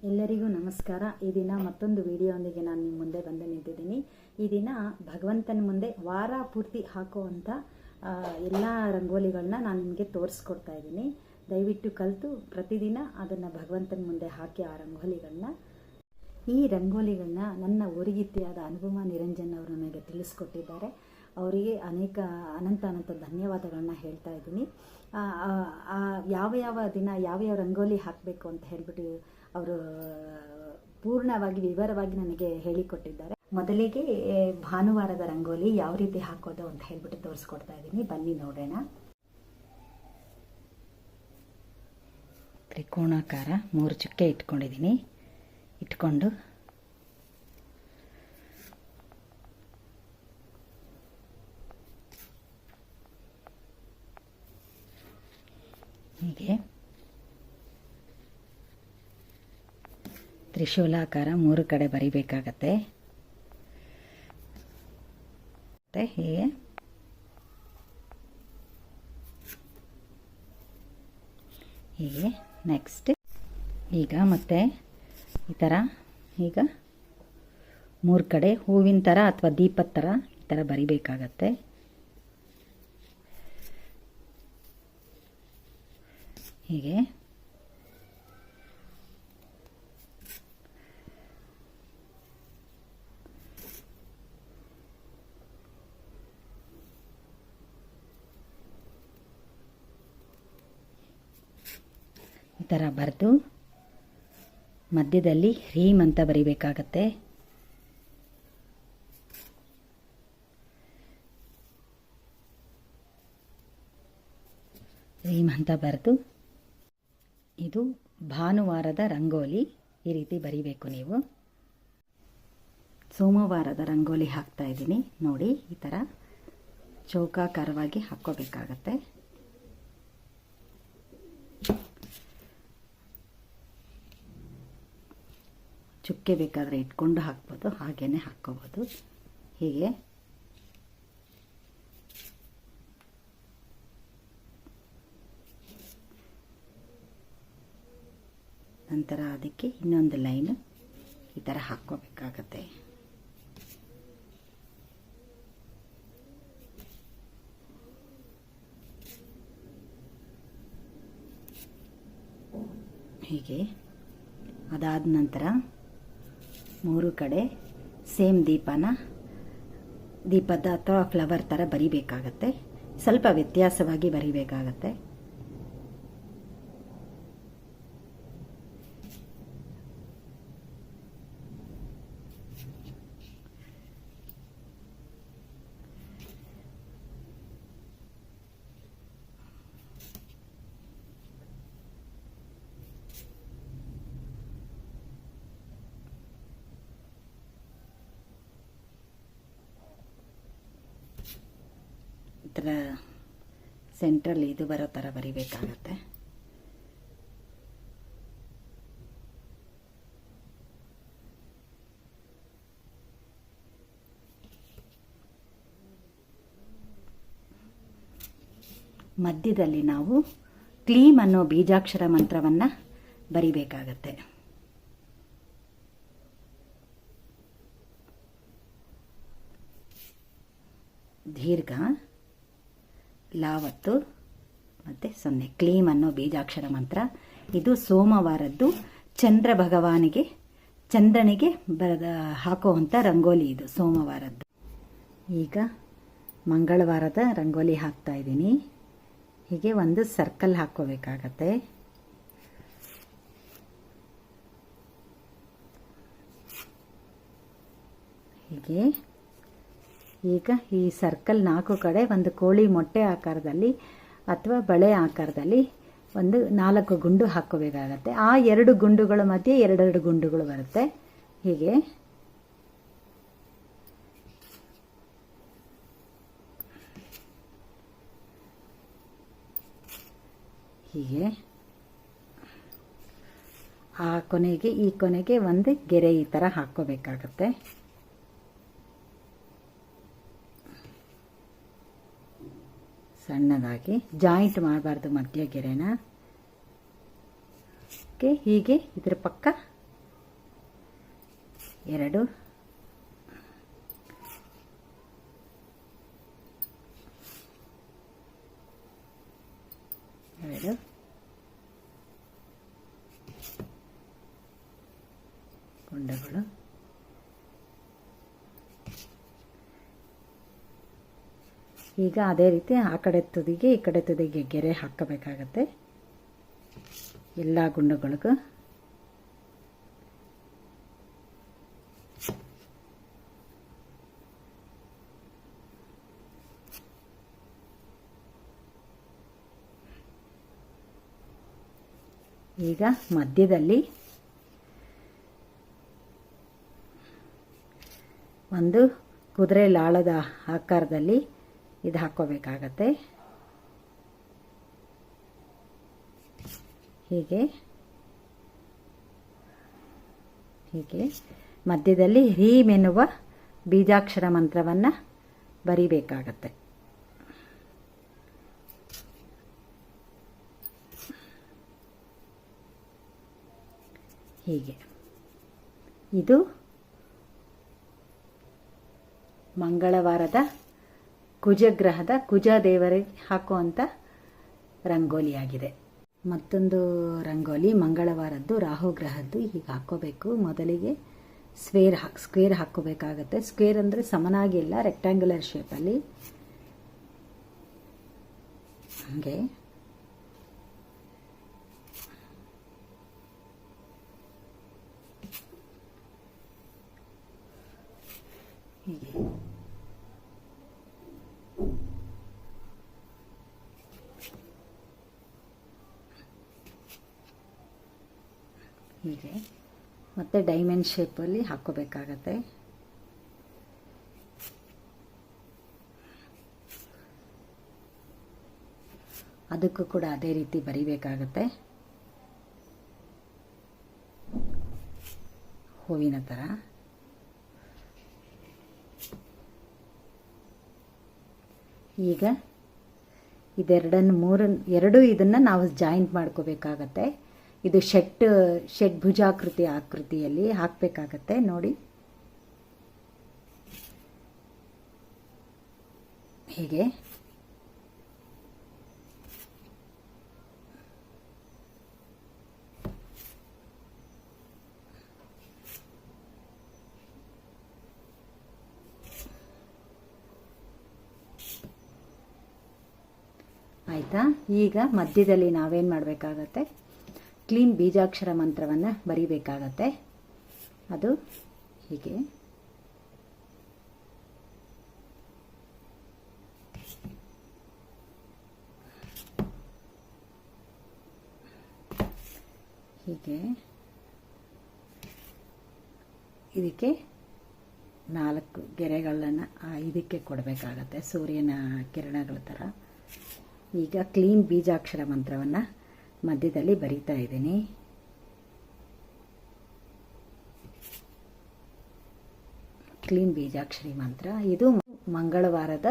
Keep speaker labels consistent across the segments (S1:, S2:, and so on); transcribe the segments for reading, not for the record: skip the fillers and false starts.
S1: ಎಲ್ಲರಿಗೂ ನಮಸ್ಕಾರ. ಈ ದಿನ ಮತ್ತೊಂದು ವಿಡಿಯೋದೊಂದಿಗೆ ನಾನು ನಿಮ್ಮ ಮುಂದೆ ಬಂದು ನಿಂತಿದ್ದೀನಿ. ಈ ದಿನ ಭಗವಂತನ ಮುಂದೆ ವಾರ ಪೂರ್ತಿ ಹಾಕುವಂಥ ಎಲ್ಲ ರಂಗೋಲಿಗಳನ್ನ ನಾನು ನಿಮಗೆ ತೋರಿಸ್ಕೊಡ್ತಾ ಇದ್ದೀನಿ. ದಯವಿಟ್ಟು ಕಲಿತು ಪ್ರತಿದಿನ ಅದನ್ನು ಭಗವಂತನ ಮುಂದೆ ಹಾಕಿ ಆ ರಂಗೋಲಿಗಳನ್ನ ಈ ರಂಗೋಲಿಗಳನ್ನ ನನ್ನ ಊರಿಗಿತ್ತಿಯಾದ ಅನುಪಮಾ ನಿರಂಜನ್ ಅವರು ನನಗೆ ತಿಳಿಸ್ಕೊಟ್ಟಿದ್ದಾರೆ. ಅವರಿಗೆ ಅನಂತ ಧನ್ಯವಾದಗಳನ್ನ ಹೇಳ್ತಾ ಇದ್ದೀನಿ. ಯಾವ ದಿನ ಯಾವ ರಂಗೋಲಿ ಹಾಕಬೇಕು ಅಂತ ಹೇಳ್ಬಿಟ್ಟು ಅವರು ಪೂರ್ಣವಾಗಿ ವಿವರವಾಗಿ ನನಗೆ ಹೇಳಿಕೊಟ್ಟಿದ್ದಾರೆ. ಮೊದಲಿಗೆ ಭಾನುವಾರದ ರಂಗೋಲಿ ಯಾವ ರೀತಿ ಹಾಕೋದು ಅಂತ ಹೇಳ್ಬಿಟ್ಟು ತೋರಿಸ್ಕೊಡ್ತಾ ಇದ್ದೀನಿ. ಬನ್ನಿ ನೋಡೋಣ. ತ್ರಿಕೋಣಾಕಾರ 3 ಚುಕ್ಕೆ ಇಟ್ಕೊಂಡಿದ್ದೀನಿ. ಇಟ್ಕೊಂಡು ಹೀಗೆ ತ್ರಿಶೂಲಾಕಾರ 3 ಕಡೆ ಬರಿಬೇಕಾಗತ್ತೆ. ಹೀಗೆ ನೆಕ್ಸ್ಟ್ ಈಗ ಮತ್ತೆ ಈ ಥರ ಈಗ 3 ಕಡೆ ಹೂವಿನ ಥರ ಅಥವಾ ದೀಪದ ಥರ ಈ ಥರ ಬರಿಬೇಕಾಗತ್ತೆ. ಹೀಗೆ ಈ ಥರ ಬರೆದು ಮಧ್ಯದಲ್ಲಿ ಹ್ರೀಂ ಅಂತ ಬರಿಬೇಕಾಗತ್ತೆ. ಹ್ರೀಂ ಅಂತ ಬರೆದು ಇದು ಭಾನುವಾರದ ರಂಗೋಲಿ ಈ ರೀತಿ ಬರಿಬೇಕು ನೀವು. ಸೋಮವಾರದ ರಂಗೋಲಿ ಹಾಕ್ತಾ ಇದ್ದೀನಿ ನೋಡಿ. ಈ ಥರ ಚೌಕಾಕಾರವಾಗಿ ಹಾಕ್ಕೋಬೇಕಾಗತ್ತೆ. ಚುಕ್ಕೆ ಬೇಕಾದರೆ ಇಟ್ಕೊಂಡು ಹಾಕ್ಬೋದು, ಹಾಗೇನೆ ಹಾಕ್ಕೋಬೋದು. ಹೀಗೆ ನಂತರ ಅದಕ್ಕೆ ಇನ್ನೊಂದು ಲೈನ್ ಈ ಥರ ಹಾಕ್ಕೋಬೇಕಾಗತ್ತೆ. ಹೀಗೆ ಅದಾದ ನಂತರ 3 ಕಡೆ ಸೇಮ್ ದೀಪದ ಅಥವಾ ಫ್ಲವರ್ ಥರ ಬರಿಬೇಕಾಗತ್ತೆ. ಸ್ವಲ್ಪ ವ್ಯತ್ಯಾಸವಾಗಿ ಬರಿಬೇಕಾಗತ್ತೆ. ಈ ಥರ ಸೆಂಟ್ರಲ್ಲಿ ಇದು ಬರೋ ಥರ ಬರಿಬೇಕಾಗತ್ತೆ. ಮಧ್ಯದಲ್ಲಿ ನಾವು ಕ್ಲೀಂ ಅನ್ನೋ ಬೀಜಾಕ್ಷರ ಮಂತ್ರವನ್ನು ಬರಿಬೇಕಾಗತ್ತೆ. ದೀರ್ಘ ಲಾವತ್ತು ಮತ್ತು 0 ಕ್ಲೀಂ ಅನ್ನೋ ಬೀಜಾಕ್ಷರ ಮಂತ್ರ. ಇದು ಸೋಮವಾರದ್ದು ಚಂದ್ರನಿಗೆ ಹಾಕುವಂಥ ರಂಗೋಲಿ. ಇದು ಸೋಮವಾರದ್ದು. ಈಗ ಮಂಗಳವಾರದ ರಂಗೋಲಿ ಹಾಕ್ತಾ ಇದ್ದೀನಿ. ಹೀಗೆ ಒಂದು ಸರ್ಕಲ್ ಹಾಕ್ಕೋಬೇಕಾಗತ್ತೆ. ಹೀಗೆ ಈಗ ಈ ಸರ್ಕಲ್ 4 ಕಡೆ ಒಂದು ಕೋಳಿ ಮೊಟ್ಟೆ ಆಕಾರದಲ್ಲಿ ಅಥವಾ ಬಳೆ ಆಕಾರದಲ್ಲಿ ಒಂದು 4 ಗುಂಡು ಹಾಕ್ಕೋಬೇಕಾಗತ್ತೆ. ಆ 2 ಗುಂಡುಗಳ ಮಧ್ಯೆ 2 ಗುಂಡುಗಳು ಬರುತ್ತೆ. ಹೀಗೆ ಆ ಕೊನೆಗೆ ಈ ಕೊನೆಗೆ ಒಂದು ಗೆರೆ ಈ ಥರ ಹಾಕ್ಕೋಬೇಕಾಗತ್ತೆ. ಸಣ್ಣದಾಗಿ ಜಾಯಿಂಟ್ ಮಾಡಬಾರ್ದು ಮಧ್ಯ ಗೆರೆನ. ಹೀಗೆ ಇದರ ಪಕ್ಕ ಎರಡು, ಎರಡು, ಗುಂಡುಗಳು. ಈಗ ಅದೇ ರೀತಿ ಆ ಕಡೆ ತುದಿಗೆ ಈ ಕಡೆ ತುದಿಗೆ ಗೆರೆ ಹಾಕಬೇಕಾಗತ್ತೆ ಎಲ್ಲ ಗುಂಡುಗಳಿಗೂ. ಈಗ ಮಧ್ಯದಲ್ಲಿ ಒಂದು ಕುದುರೆ ಲಾಳದ ಆಕಾರದಲ್ಲಿ ಇದು ಹಾಕ್ಕೋಬೇಕಾಗತ್ತೆ. ಹೀಗೆ ಹೀಗೆ ಮಧ್ಯದಲ್ಲಿ ಹ್ರೀಂ ಎನ್ನುವ ಬೀಜಾಕ್ಷರ ಮಂತ್ರವನ್ನು ಬರಿಬೇಕಾಗತ್ತೆ. ಹೀಗೆ ಇದು ಮಂಗಳವಾರದ ಕುಜಗ್ರಹದ ಕುಜ ದೇವರಿಗೆ ಹಾಕುವಂಥ ರಂಗೋಲಿಯಾಗಿದೆ. ಮತ್ತೊಂದು ರಂಗೋಲಿ ಮಂಗಳವಾರದ್ದು ರಾಹುಗ್ರಹದ್ದು. ಹೀಗೆ ಹಾಕ್ಕೋಬೇಕು. ಮೊದಲಿಗೆ ಸ್ಕ್ವೇರ್ ಹಾಕ್ಕೋಬೇಕಾಗತ್ತೆ. ಸ್ಕ್ವೇರ್ ಅಂದರೆ ಸಮನಾಗಿಲ್ಲ, ರೆಕ್ಟ್ಯಾಂಗ್ಯುಲರ್ ಶೇಪಲ್ಲಿ. ಹಾಗೆ ಹೀಗೆ ಹೀಗೆ ಮತ್ತೆ ಡೈಮಂಡ್ ಶೇಪಲ್ಲಿ ಹಾಕ್ಕೋಬೇಕಾಗತ್ತೆ. ಅದಕ್ಕೂ ಕೂಡ ಅದೇ ರೀತಿ ಬರಿಬೇಕಾಗತ್ತೆ, ಹೂವಿನ ಥರ. ಈಗ ಎರಡು ಇದನ್ನು ನಾವು ಜಾಯಿಂಟ್ ಮಾಡ್ಕೋಬೇಕಾಗತ್ತೆ. ಇದು ಆಕೃತಿಯಲ್ಲಿ ಹಾಕಬೇಕಾಗತ್ತೆ. ನೋಡಿ, ಹೀಗೆ ಆಯಿತಾ. ಈಗ ಮಧ್ಯದಲ್ಲಿ ನಾವೇನು ಮಾಡಬೇಕಾಗತ್ತೆ, ಕ್ಲೀನ್ ಬೀಜಾಕ್ಷರ ಮಂತ್ರವನ್ನು ಬರಿಬೇಕಾಗತ್ತೆ. ಅದು ಹೀಗೆ ಹೀಗೆ ಇದಕ್ಕೆ 4 ಗೆರೆಗಳನ್ನು ಇದಕ್ಕೆ ಕೊಡಬೇಕಾಗತ್ತೆ, ಸೂರ್ಯನ ಕಿರಣಗಳ ಥರ. ಈಗ ಕ್ಲೀನ್ ಬೀಜಾಕ್ಷರ ಮಂತ್ರವನ್ನು ಮಧ್ಯದಲ್ಲಿ ಬರಿತಾ ಇದ್ದೀನಿ. ಕ್ಲೀನ್ ಬೀಜಾಕ್ಷರಿ ಮಂತ್ರ. ಇದು ಮಂಗಳವಾರದ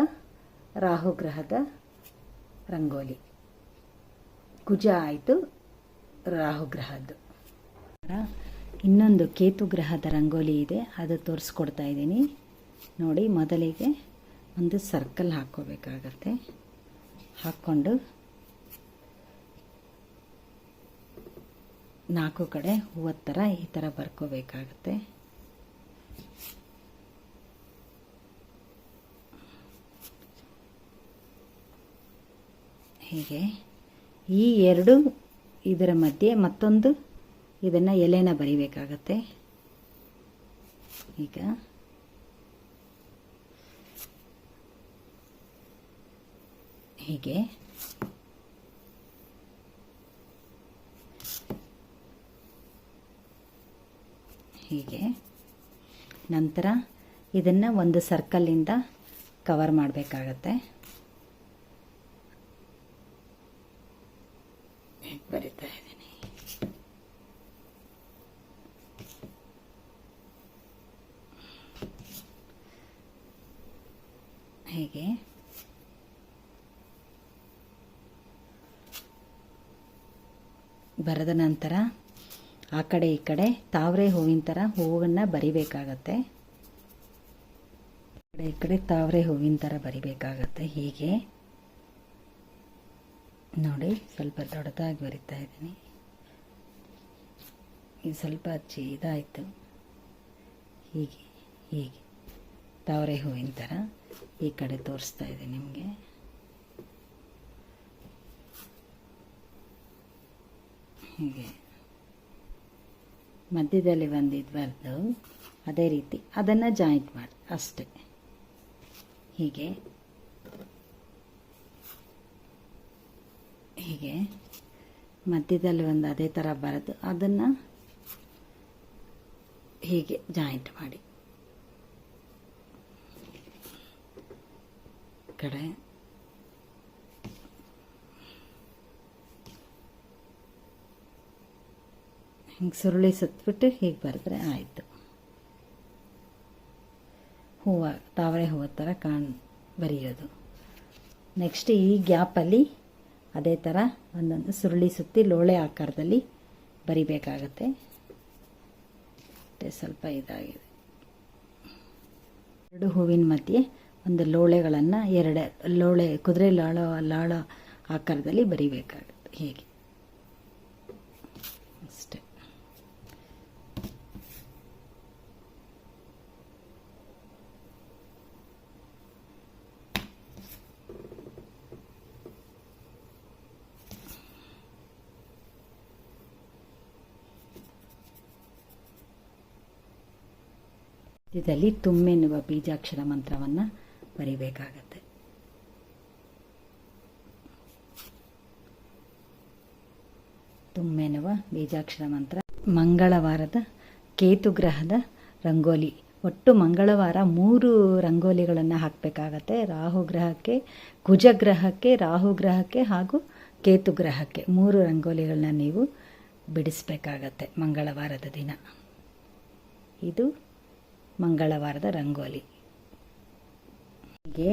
S1: ರಾಹುಗ್ರಹದ ರಂಗೋಲಿ. ಕುಜ ಆಯಿತು, ರಾಹುಗ್ರಹದ್ದು. ಇನ್ನೊಂದು ಕೇತುಗ್ರಹದ ರಂಗೋಲಿ ಇದೆ, ಅದು ತೋರಿಸ್ಕೊಡ್ತಾ ಇದ್ದೀನಿ ನೋಡಿ. ಮೊದಲಿಗೆ ಒಂದು ಸರ್ಕಲ್ ಹಾಕ್ಕೋಬೇಕಾಗತ್ತೆ. ಹಾಕ್ಕೊಂಡು 4 ಕಡೆ ಹೂವದ ಥರ ಈ ಥರ ಬರ್ಕೋಬೇಕಾಗತ್ತೆ. ಹೀಗೆ ಈ ಎರಡು ಇದರ ಮಧ್ಯೆ ಮತ್ತೊಂದು ಇದನ್ನು ಎಲೆನ ಬರಿಬೇಕಾಗತ್ತೆ. ಈಗ ಹೀಗೆ ಹೀಗೆ ನಂತರ ಇದನ್ನು ಒಂದು ಸರ್ಕಲ್ಲಿಂದ ಕವರ್ ಮಾಡಬೇಕಾಗತ್ತೆ. ಬರಿತಾ ಇದ್ದೀನಿ. ಹೀಗೆ ಬರೆದ ನಂತರ ಆ ಕಡೆ ಈ ಕಡೆ ತಾವರೆ ಹೂವಿನ ಥರ ಹೂವನ್ನು ಬರಿಬೇಕಾಗತ್ತೆ. ಈ ಕಡೆ ತಾವರೆ ಹೂವಿನ ಥರ ಬರಿಬೇಕಾಗತ್ತೆ. ಹೀಗೆ ನೋಡಿ, ಸ್ವಲ್ಪ ದೊಡ್ಡದಾಗಿ ಬರಿತಾ ಇದ್ದೀನಿ. ಇದು ಸ್ವಲ್ಪ ಇದಾಯಿತು. ಹೀಗೆ ಹೀಗೆ ತಾವರೆ ಹೂವಿನ ಥರ ಈ ಕಡೆ ತೋರಿಸ್ತಾ ಇದೆ ನಿಮಗೆ. ಹೀಗೆ ಮಧ್ಯದಲ್ಲಿ ಬಂದಿದ್ವಲ್ದು ಅದೇ ರೀತಿ ಅದನ್ನು ಜಾಯಿಂಟ್ ಮಾಡಿ ಅಷ್ಟೇ. ಹೀಗೆ ಹೀಗೆ ಮಧ್ಯದಲ್ಲಿ ಒಂದು ಅದೇ ಥರ ಬರೆದು ಅದನ್ನು ಹೀಗೆ ಜಾಯಿಂಟ್ ಮಾಡಿ ಕಡೆ ಹಿಂಗೆ ಸುರುಳಿ ಸುತ್ತಬಿಟ್ಟು ಹೀಗೆ ಬರೆದ್ರೆ ಆಯಿತು. ಹೂವು ತಾವರೆ ಹೂವು ಥರ ಬರೆಯೋದು. ನೆಕ್ಸ್ಟ್ ಈ ಗ್ಯಾಪಲ್ಲಿ ಅದೇ ಥರ ಒಂದೊಂದು ಸುರುಳಿ ಸುತ್ತಿ ಲೋಳೆ ಆಕಾರದಲ್ಲಿ ಬರಿಬೇಕಾಗತ್ತೆ. ಸ್ವಲ್ಪ ಇದಾಗಿದೆ. ಎರಡು ಹೂವಿನ ಮಧ್ಯೆ ಒಂದು ಲೋಳೆಗಳನ್ನು ಲೋಳೆ ಕುದುರೆ ಲಾಳ ಆಕಾರದಲ್ಲಿ ಬರಿಬೇಕಾಗುತ್ತೆ. ಹೀಗೆ ಅಷ್ಟೆ. ಇದರಲ್ಲಿ ತುಮ್ಮೆನ್ನುವ ಬೀಜಾಕ್ಷರ ಮಂತ್ರವನ್ನು ಬರಿಬೇಕಾಗತ್ತೆ. ತುಮ್ಮೆನ್ನುವ ಬೀಜಾಕ್ಷರ ಮಂತ್ರ. ಮಂಗಳವಾರದ ಕೇತುಗ್ರಹದ ರಂಗೋಲಿ. ಒಟ್ಟು ಮಂಗಳವಾರ 3 ರಂಗೋಲಿಗಳನ್ನು ಹಾಕಬೇಕಾಗತ್ತೆ. ರಾಹುಗ್ರಹಕ್ಕೆ, ಕುಜಗ್ರಹಕ್ಕೆ, ರಾಹುಗ್ರಹಕ್ಕೆ ಹಾಗೂ ಕೇತುಗ್ರಹಕ್ಕೆ 3 ರಂಗೋಲಿಗಳನ್ನ ನೀವು ಬಿಡಿಸಬೇಕಾಗತ್ತೆ ಮಂಗಳವಾರದ ದಿನ. ಇದು ಮಂಗಳವಾರದ ರಂಗೋಲಿ. ಹೀಗೆ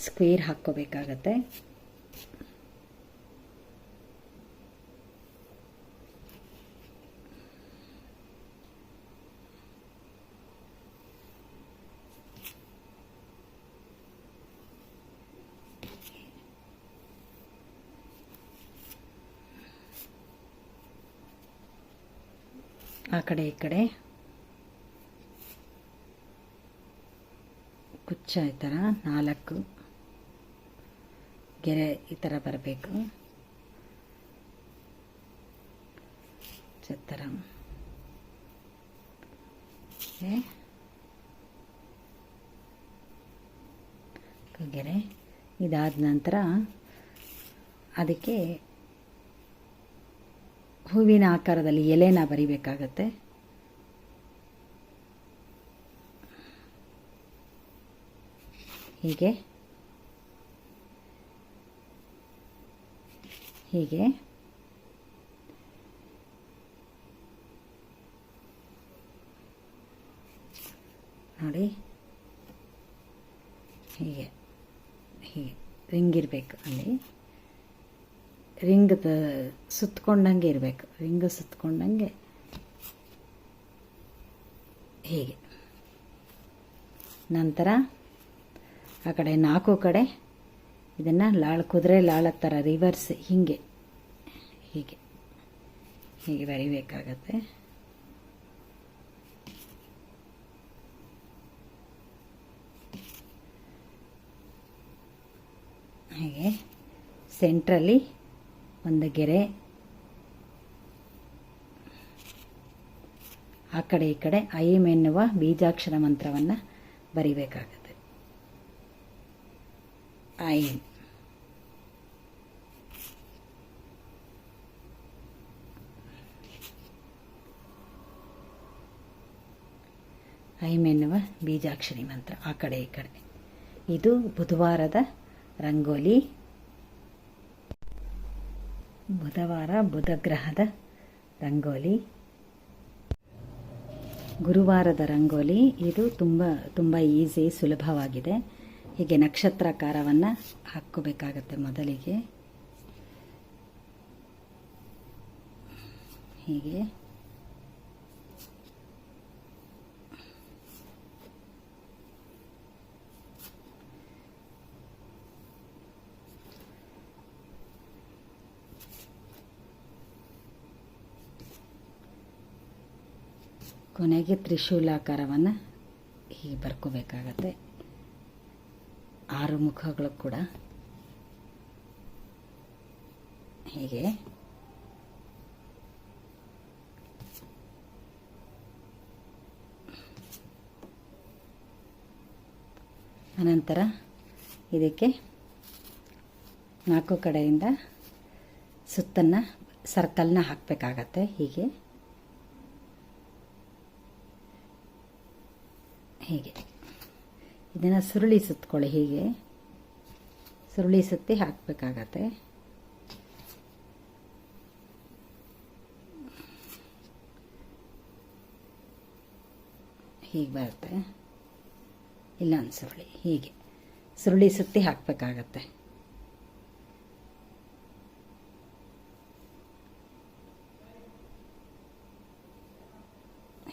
S1: ಸ್ಕ್ವೇರ್ ಹಾಕ್ಕೋಬೇಕಾಗತ್ತೆ. ಆ ಕಡೆ ಈ ಕಡೆ ಕುಚ್ಚ ಈ ಥರ 4 ಗೆರೆ ಈ ಥರ ಬರಬೇಕು. ಛತ್ರ ಗೆರೆ. ಇದಾದ ನಂತರ ಅದಕ್ಕೆ ಹೂವಿನ ಆಕಾರದಲ್ಲಿ ಎಲೆನ ಬರಿಬೇಕಾಗತ್ತೆ. ಹೀಗೆ ಹೀಗೆ ನೋಡಿ, ಹೀಗೆ ಹೀಗೆ ರಿಂಗ್ ಇರಬೇಕು. ಅಲ್ಲಿ ರಿಂಗ್ ಸುತ್ತಕೊಂಡಂಗೆ ಇರಬೇಕು. ರಿಂಗ್ ಸುತ್ತಕೊಂಡಂಗೆ ಹೀಗೆ. ನಂತರ ಆ ಕಡೆ 4 ಕಡೆ ಇದನ್ನು ಕುದುರೆ ಲಾಳ ಥರ ರಿವರ್ಸ್ ಹೀಗೆ ಹೀಗೆ ಹೀಗೆ ಬರಿಬೇಕಾಗತ್ತೆ. ಹೀಗೆ ಸೆಂಟ್ರಲ್ಲಿ ಒಂದು ಗೆರೆ, ಆ ಕಡೆ ಈ ಕಡೆ ಐಂ ಎನ್ನುವ ಬೀಜಾಕ್ಷರ ಮಂತ್ರವನ್ನು ಬರಿಬೇಕಾಗತ್ತೆ. ಐಂ. ಐಂ ಎನ್ನುವ ಬೀಜಾಕ್ಷರಿ ಮಂತ್ರ ಆ ಕಡೆ ಈ ಕಡೆ. ಇದು ಬುಧವಾರದ ರಂಗೋಲಿ. ಬುಧವಾರ ಬುಧಗ್ರಹದ ರಂಗೋಲಿ. ಗುರುವಾರದ ರಂಗೋಲಿ. ಇದು ತುಂಬ ಈಸಿ, ಸುಲಭವಾಗಿದೆ. ಹೀಗೆ ನಕ್ಷತ್ರಾಕಾರವನ್ನು ಹಾಕ್ಕೋಬೇಕಾಗತ್ತೆ ಮೊದಲಿಗೆ. ಹೀಗೆ ಕೊನೆಗೆ ತ್ರಿಶೂಲಾಕಾರವನ್ನು ಹೀಗೆ ಬರ್ಕೋಬೇಕಾಗತ್ತೆ. 6 ಮುಖಗಳು ಕೂಡ ಹೀಗೆ ಅನಂತರ ಇದಕ್ಕೆ 4 ಕಡೆಯಿಂದ ಸುತ್ತನ್ನು ಸರ್ಕಲ್ನ ಹಾಕಬೇಕಾಗತ್ತೆ. ಹೀಗೆ ಹೀಗೆ ಇದನ್ನು ಸುರುಳಿ ಸುತ್ತಕೊಳ್ಳಿ. ಹೀಗೆ ಸುರುಳಿ ಸುತ್ತಿ ಹಾಕಬೇಕಾಗತ್ತೆ. ಹೀಗೆ ಬರುತ್ತೆ. ಇಲ್ಲೊಂದು ಸುರುಳಿ ಹೀಗೆ ಸುರುಳಿ ಸುತ್ತಿ ಹಾಕಬೇಕಾಗತ್ತೆ.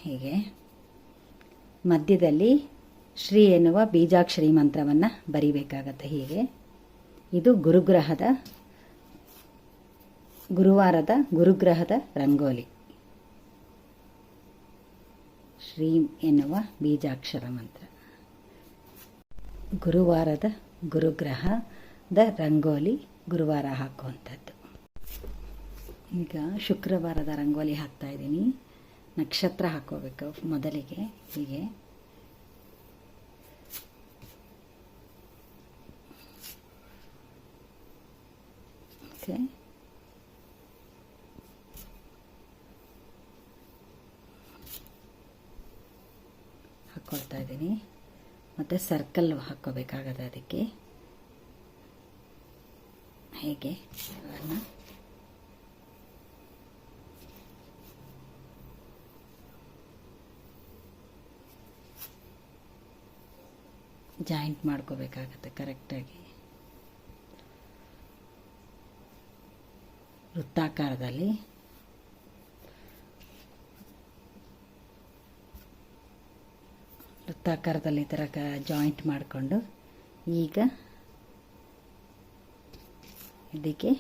S1: ಹೀಗೆ ಮಧ್ಯದಲ್ಲಿ ಶ್ರೀ ಎನ್ನುವ ಬೀಜಾಕ್ಷರಿ ಮಂತ್ರವನ್ನು ಬರಿಬೇಕಾಗತ್ತೆ. ಹೀಗೆ ಇದು ಗುರುವಾರದ ಗುರುಗ್ರಹದ ರಂಗೋಲಿ. ಶ್ರೀಂ ಎನ್ನುವ ಬೀಜಾಕ್ಷರ ಮಂತ್ರ, ಗುರುವಾರದ ಗುರುಗ್ರಹದ ರಂಗೋಲಿ, ಗುರುವಾರ ಹಾಕುವಂಥದ್ದು. ಈಗ ಶುಕ್ರವಾರದ ರಂಗೋಲಿ ಹಾಕ್ತಾ ಇದ್ದೀನಿ. ನಕ್ಷತ್ರ ಹಾಕೋಬೇಕು ಮೊದಲಿಗೆ. ಹೀಗೆ ಓಕೆ, ಹಾಕ್ಕೊಳ್ತಾ ಇದ್ದೀನಿ. ಮತ್ತು ಸರ್ಕಲ್ ಹಾಕ್ಕೋಬೇಕಾಗತ್ತೆ. ಅದಕ್ಕೆ ಹೇಗೆ ಅದನ್ನು ಜಾಯಿಂಟ್ ಮಾಡ್ಕೋಬೇಕಾಗತ್ತೆ ಕರೆಕ್ಟಾಗಿ ವೃತ್ತಾಕಾರದಲ್ಲಿ. ವೃತ್ತಾಕಾರದಲ್ಲಿ ಈ ಥರ ಜಾಯಿಂಟ್ ಮಾಡಿಕೊಂಡು ಈಗ ಇದಕ್ಕೆ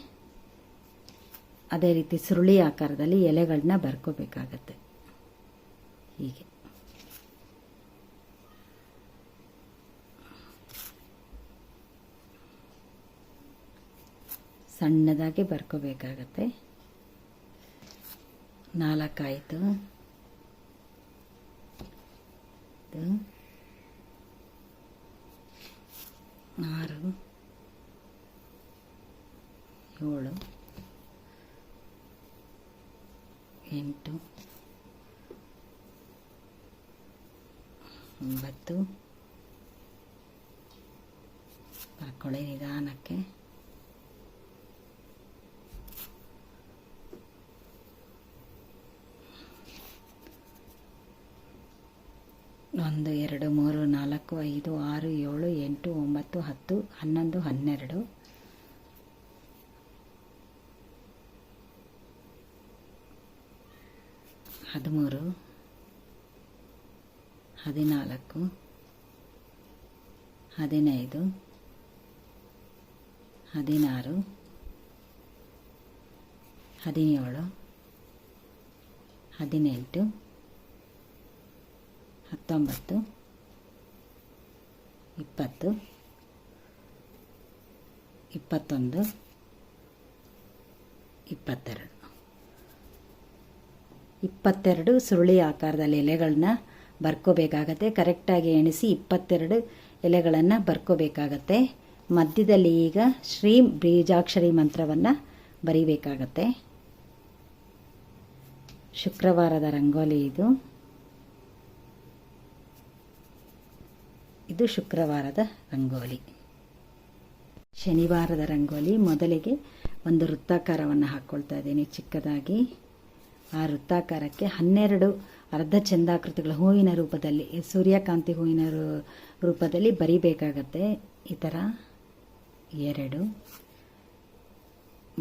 S1: ಅದೇ ರೀತಿ ಸುರುಳಿ ಆಕಾರದಲ್ಲಿ ಎಲೆಗಳನ್ನ ಬರ್ಕೋಬೇಕಾಗತ್ತೆ. ಹೀಗೆ ಸಣ್ಣದಾಗಿ ಬರ್ಕೋಬೇಕಾಗತ್ತೆ. 4 ಆಯಿತು. 6 7 8 9 ಬರ್ಕೊಳ್ಳಿ ನಿಧಾನಕ್ಕೆ. 1 2 3 4 5 6 7 8 9 10 11 12 13 14 15 16 17 18 19 20 21 22 ಸುರುಳಿ ಆಕಾರದಲ್ಲಿ ಎಲೆಗಳನ್ನ ಬರ್ಕೋಬೇಕಾಗತ್ತೆ. ಕರೆಕ್ಟಾಗಿ ಎಣಿಸಿ 22 ಎಲೆಗಳನ್ನು ಬರ್ಕೋಬೇಕಾಗತ್ತೆ. ಮಧ್ಯದಲ್ಲಿ ಈಗ ಶ್ರೀ ಬೀಜಾಕ್ಷರಿ ಮಂತ್ರವನ್ನು ಬರಿಬೇಕಾಗತ್ತೆ. ಶುಕ್ರವಾರದ ರಂಗೋಲಿ ಇದು ಶುಕ್ರವಾರದ ರಂಗೋಲಿ. ಶನಿವಾರದ ರಂಗೋಲಿ ಮೊದಲಿಗೆ ಒಂದು ವೃತ್ತಾಕಾರವನ್ನು ಹಾಕ್ಕೊಳ್ತಾ ಇದ್ದೀನಿ ಚಿಕ್ಕದಾಗಿ. ಆ ವೃತ್ತಾಕಾರಕ್ಕೆ 12 ಅರ್ಧ ಚಂದಾಕೃತಿಗಳ ಹೂವಿನ ರೂಪದಲ್ಲಿ, ಸೂರ್ಯಕಾಂತಿ ಹೂವಿನ ರೂಪದಲ್ಲಿ ಬರಿಬೇಕಾಗತ್ತೆ. ಈ ಥರ 2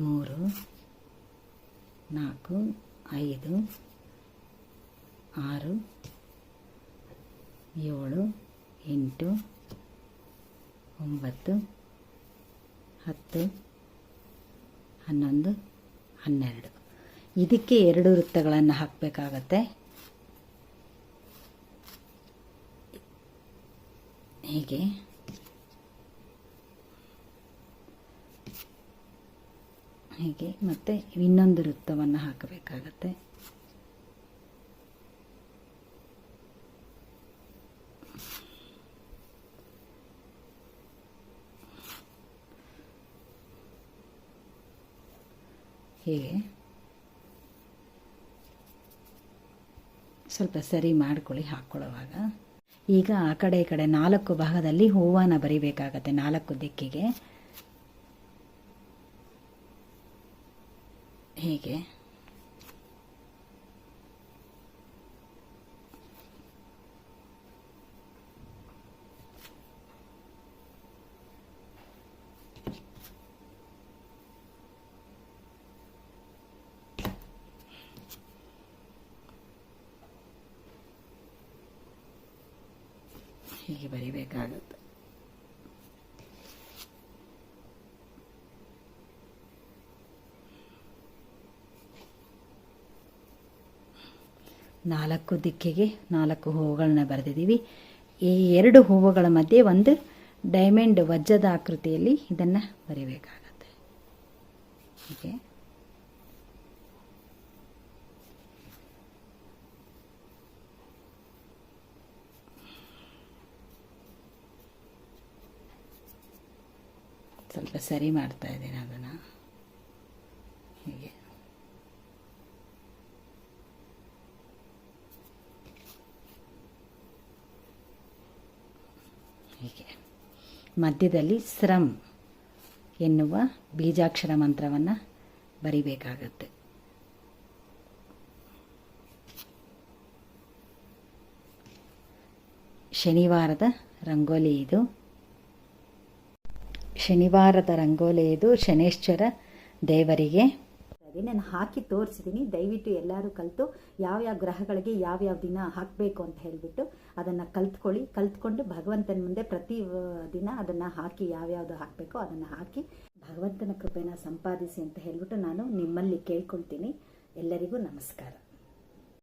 S1: 3 4 5 6 7 8 9 10 11 12 ಇದಕ್ಕೆ 2 ವೃತ್ತಗಳನ್ನು ಹಾಕಬೇಕಾಗತ್ತೆ. ಹೀಗೆ ಹೀಗೆ ಮತ್ತೆ ಇನ್ನೊಂದು ವೃತ್ತವನ್ನು ಹಾಕಬೇಕಾಗತ್ತೆ. ಹೀಗೆ ಸ್ವಲ್ಪ ಸರಿ ಮಾಡ್ಕೊಳ್ಳಿ ಹಾಕ್ಕೊಳ್ಳುವಾಗ. ಈಗ ಆ ಕಡೆ ಈ ಕಡೆ 4 ಭಾಗದಲ್ಲಿ ಹೂವನ್ನು ಬರಿಬೇಕಾಗತ್ತೆ. 4 ದಿಕ್ಕಿಗೆ ಹೀಗೆ ಹೀಗೆ ಬರಿಬೇಕಾಗುತ್ತೆ. ನಾಲ್ಕು ದಿಕ್ಕಿಗೆ 4 ಹೂವುಗಳನ್ನ ಬರೆದಿದ್ದೀವಿ. ಈ 2 ಹೂವುಗಳ ಮಧ್ಯೆ ಒಂದು ಡೈಮಂಡ್ ವಜ್ರದ ಆಕೃತಿಯಲ್ಲಿ ಇದನ್ನು ಬರಿಬೇಕಾಗತ್ತೆ. ಹೀಗೆ ಸ್ವಲ್ಪ ಸರಿ ಮಾಡ್ತಾ ಇದ್ದೀನಿ ಅದನ್ನು. ಹೀಗೆ ಹೀಗೆ ಮಧ್ಯದಲ್ಲಿ ಸ್ರಂ ಎನ್ನುವ ಬೀಜಾಕ್ಷರ ಮಂತ್ರವನ್ನು ಬರಿಬೇಕಾಗತ್ತೆ. ಶನಿವಾರದ ರಂಗೋಲಿ ಇದು. ಶನೇಶ್ವರ ದೇವರಿಗೆ ನಾನು ಹಾಕಿ ತೋರಿಸಿದ್ದೀನಿ. ದಯವಿಟ್ಟು ಎಲ್ಲರೂ ಕಲಿತು ಯಾವ್ಯಾವ ಗ್ರಹಗಳಿಗೆ ಯಾವ್ಯಾವ ದಿನ ಹಾಕಬೇಕು ಅಂತ ಹೇಳಿಬಿಟ್ಟು ಅದನ್ನು ಕಲ್ತ್ಕೊಂಡು ಭಗವಂತನ ಮುಂದೆ ಪ್ರತಿ ದಿನ ಅದನ್ನು ಹಾಕಿ ಯಾವ್ಯಾವುದು ಹಾಕಬೇಕೋ ಅದನ್ನು ಹಾಕಿ ಭಗವಂತನ ಕೃಪೆನ ಸಂಪಾದಿಸಿ ಅಂತ ಹೇಳಿಬಿಟ್ಟು ನಾನು ನಿಮ್ಮಲ್ಲಿ ಕೇಳ್ಕೊಳ್ತೀನಿ. ಎಲ್ಲರಿಗೂ ನಮಸ್ಕಾರ.